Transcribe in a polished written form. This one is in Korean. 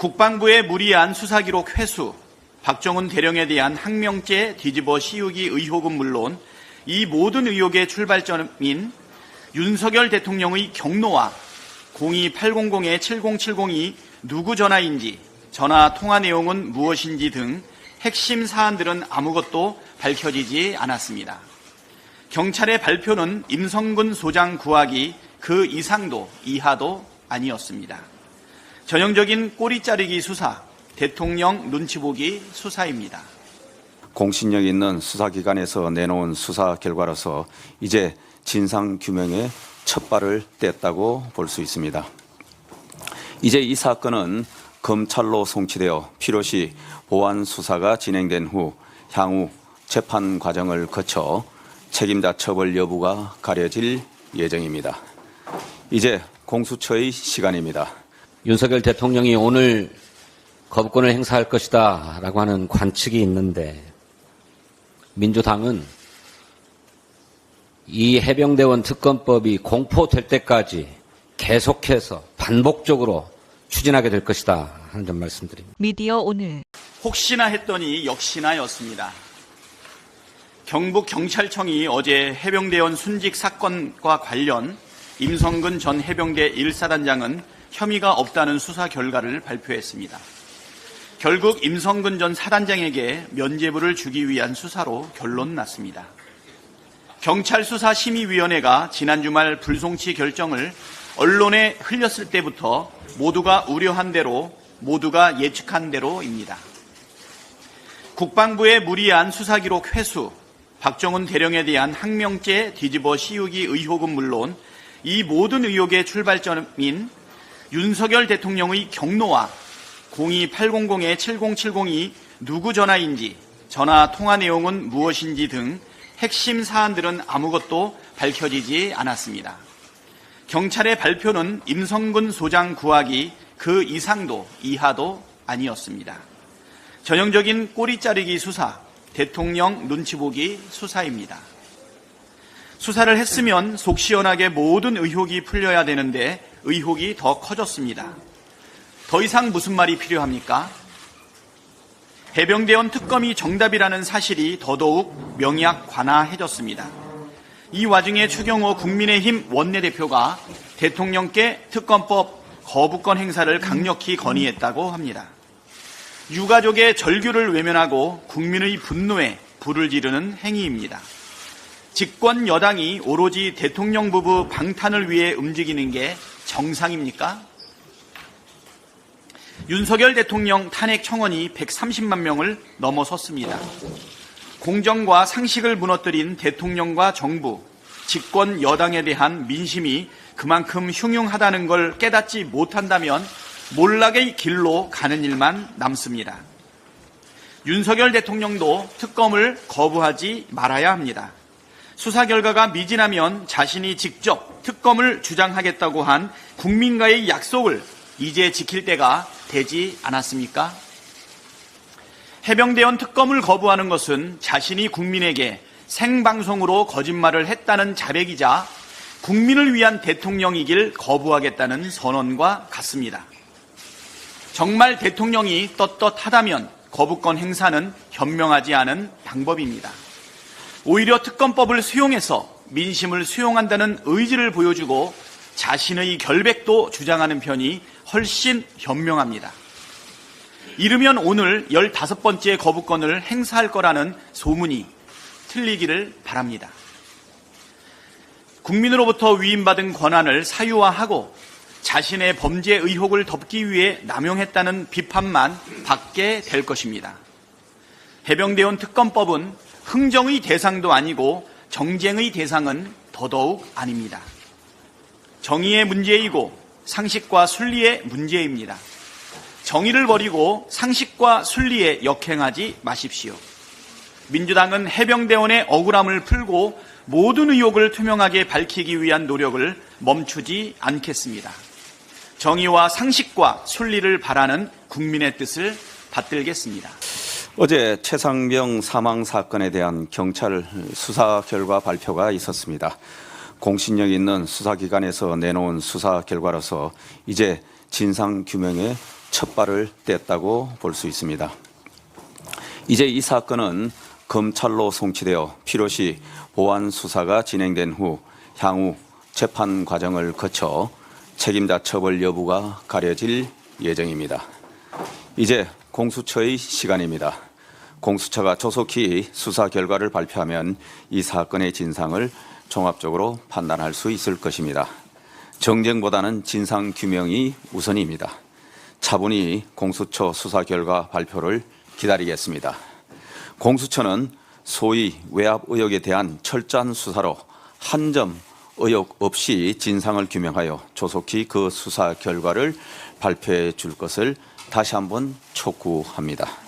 국방부의 무리한 수사기록 회수, 박정훈 대령에 대한 항명죄 뒤집어 씌우기 의혹은 물론 이 모든 의혹의 출발점인 윤석열 대통령의 경로와 02-800-7070이 누구 전화인지, 전화 통화 내용은 무엇인지 등 핵심 사안들은 아무것도 밝혀지지 않았습니다. 경찰의 발표는 임성근 소장 구하기 그 이상도 이하도 아니었습니다. 전형적인 꼬리 자르기 수사, 대통령 눈치 보기 수사입니다. 공신력 있는 수사기관에서 내놓은 수사 결과로서 이제 진상규명의 첫 발을 뗐다고 볼 수 있습니다. 이제 이 사건은 검찰로 송치되어 필요시 보완 수사가 진행된 후 향후 재판 과정을 거쳐 책임자 처벌 여부가 가려질 예정입니다. 이제 공수처의 시간입니다. 윤석열 대통령이 오늘 거부권을 행사할 것이다 라고 하는 관측이 있는데 민주당은 이 해병대원 특검법이 공포될 때까지 계속해서 반복적으로 추진하게 될 것이다 하는 점 말씀드립니다. 미디어 오늘. 혹시나 했더니 역시나였습니다. 경북경찰청이 어제 해병대원 순직 사건과 관련 임성근 전 해병대 1사단장은 혐의가 없다는 수사 결과를 발표했습니다. 결국 임성근 전 사단장에게 면죄부를 주기 위한 수사로 결론 났습니다. 경찰수사심의위원회가 지난 주말 불송치 결정을 언론에 흘렸을 때부터 모두가 우려한 대로, 모두가 예측한 대로입니다. 국방부의 무리한 수사기록 회수, 박정훈 대령에 대한 항명죄 뒤집어 씌우기 의혹은 물론 이 모든 의혹의 출발점인 윤석열 대통령의 경로와 02-800-7070이 누구 전화인지, 전화 통화 내용은 무엇인지 등 핵심 사안들은 아무것도 밝혀지지 않았습니다. 경찰의 발표는 임성근 소장 구하기 그 이상도 이하도 아니었습니다. 전형적인 꼬리 자르기 수사, 대통령 눈치 보기 수사입니다. 수사를 했으면 속 시원하게 모든 의혹이 풀려야 되는데 의혹이 더 커졌습니다. 더 이상 무슨 말이 필요합니까? 해병대원 특검이 정답이라는 사실이 더더욱 명약관화해졌습니다. 이 와중에 추경호 국민의힘 원내대표가 대통령께 특검법 거부권 행사를 강력히 건의했다고 합니다. 유가족의 절규를 외면하고 국민의 분노에 불을 지르는 행위입니다. 집권 여당이 오로지 대통령 부부 방탄을 위해 움직이는 게 정상입니까? 윤석열 대통령 탄핵 청원이 130만 명을 넘어섰습니다. 공정과 상식을 무너뜨린 대통령과 정부, 집권 여당에 대한 민심이 그만큼 흉흉하다는 걸 깨닫지 못한다면 몰락의 길로 가는 일만 남습니다. 윤석열 대통령도 특검을 거부하지 말아야 합니다. 수사 결과가 미진하면 자신이 직접 특검을 주장하겠다고 한 국민과의 약속을 이제 지킬 때가 되지 않았습니까? 해병대원 특검을 거부하는 것은 자신이 국민에게 생방송으로 거짓말을 했다는 자백이자 국민을 위한 대통령이길 거부하겠다는 선언과 같습니다. 정말 대통령이 떳떳하다면 거부권 행사는 현명하지 않은 방법입니다. 오히려 특검법을 수용해서 민심을 수용한다는 의지를 보여주고 자신의 결백도 주장하는 편이 훨씬 현명합니다. 이르면 오늘 15번째 거부권을 행사할 거라는 소문이 틀리기를 바랍니다. 국민으로부터 위임받은 권한을 사유화하고 자신의 범죄 의혹을 덮기 위해 남용했다는 비판만 받게 될 것입니다. 해병대원 특검법은 흥정의 대상도 아니고 정쟁의 대상은 더더욱 아닙니다. 정의의 문제이고 상식과 순리의 문제입니다. 정의를 버리고 상식과 순리에 역행하지 마십시오. 민주당은 해병대원의 억울함을 풀고 모든 의혹을 투명하게 밝히기 위한 노력을 멈추지 않겠습니다. 정의와 상식과 순리를 바라는 국민의 뜻을 받들겠습니다. 어제 최상병 사망 사건에 대한 경찰 수사 결과 발표가 있었습니다. 공신력 있는 수사기관에서 내놓은 수사 결과로서 이제 진상규명의 첫 발을 뗐다고 볼 수 있습니다. 이제 이 사건은 검찰로 송치되어 필요시 보완 수사가 진행된 후 향후 재판 과정을 거쳐 책임자 처벌 여부가 가려질 예정입니다. 이제 공수처의 시간입니다. 공수처가 조속히 수사 결과를 발표하면 이 사건의 진상을 종합적으로 판단할 수 있을 것입니다. 정쟁보다는 진상 규명이 우선입니다. 차분히 공수처 수사 결과 발표를 기다리겠습니다. 공수처는 소위 외압 의혹에 대한 철저한 수사로 한 점 의혹 없이 진상을 규명하여 조속히 그 수사 결과를 발표해 줄 것을 다시 한번 촉구합니다.